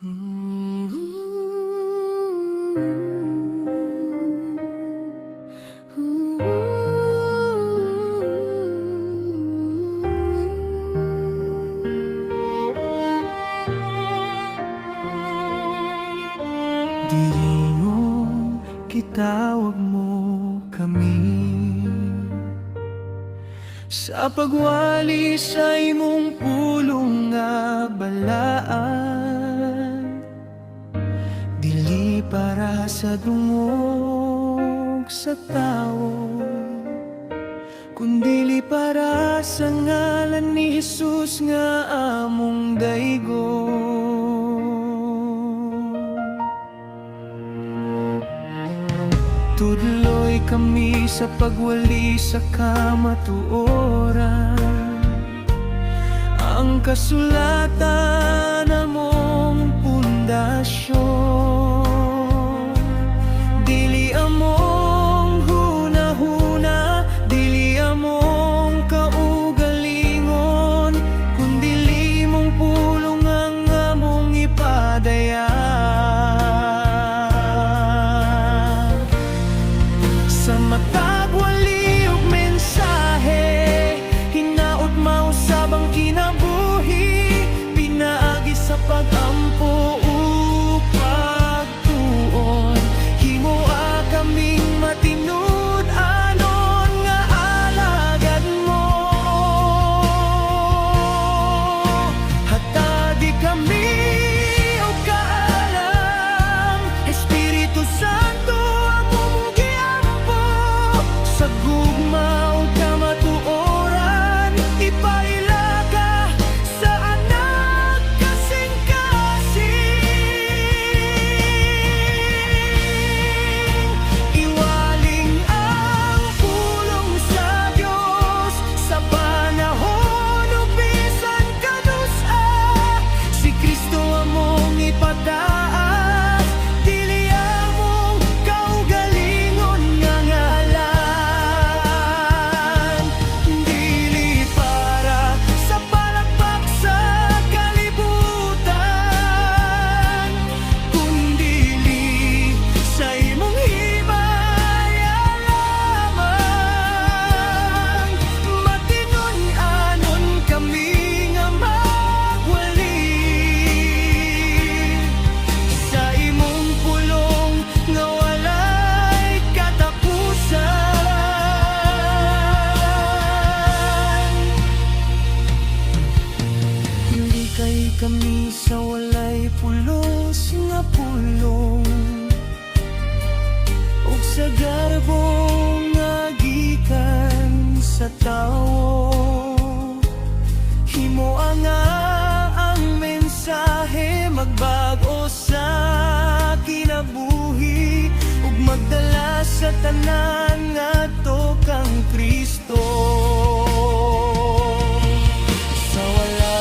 Dirino, kitawag mo kami sa pagwali sa imong pulong nga balaan. Dili para sa dungog sa tao, kundili para sa ngalan ni Jesus nga among daygon. Tudloy kami sa pagwali sa kamatuoran, ang kasulatan namong pundasyon. Dili among hunahuna, dili among kaugalingon, kundili mong pulong ang among ipadayan. Sa matag wali og mensahe, hinaot mausab ang kinabuhi, pinaagi sa pagampo ug pagtuon. Himoa kaming matinud anon nga alagad mo, hatagi kami og kaalam, Espiritu Santo among giampo. Sa gugma o kamatuoran, ipaila ka sa anak kasing-kasing. Iwaling ang pulong sa Diyos sa panahon o bisan kadusa. Si Kristo among ipataas, dili among kaugalingon nga ngalan. Dili para sa palakpak sa kalibutan, kundili sa imong himaya lamang. Matinud-anon kami nga magwali sa imong pulong nga walay katapusan. Hindi kay kami sa walay pulos nga pulong, ug sa garbo nga gikan sa tawo. Himoa nga ang mensahe magbag-o sa kinabuhi, ug magdala sa tanan ngadto kang Kristo. Sa wala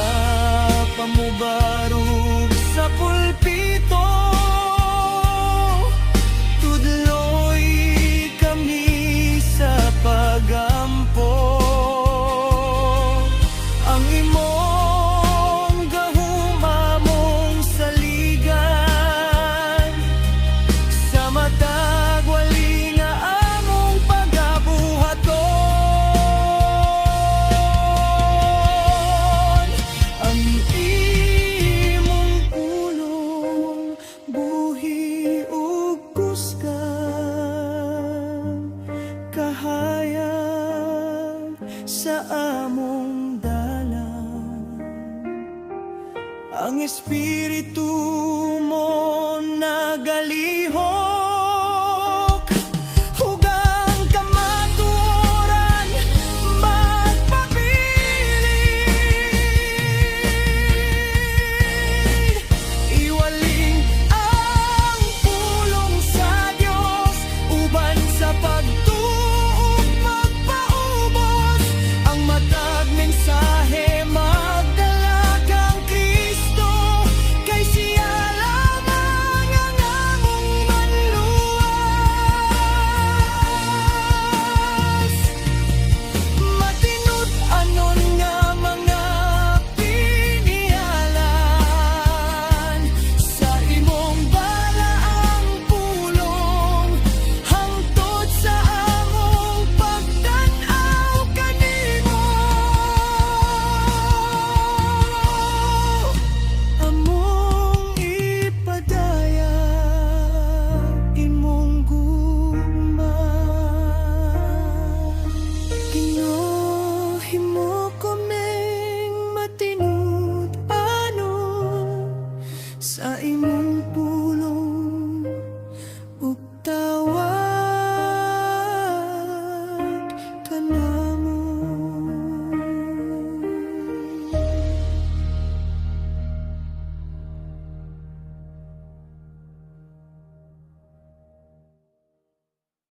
pa mo barug sa pulpito, tudloy kami sa pagampo. Ang imong gahuma mong saligan, sa matag wali nga among pagabuhaton. Ang imong pulong buhi ug kusgan, kahayag sa among dalan. Ang Espiritu mo nagalihon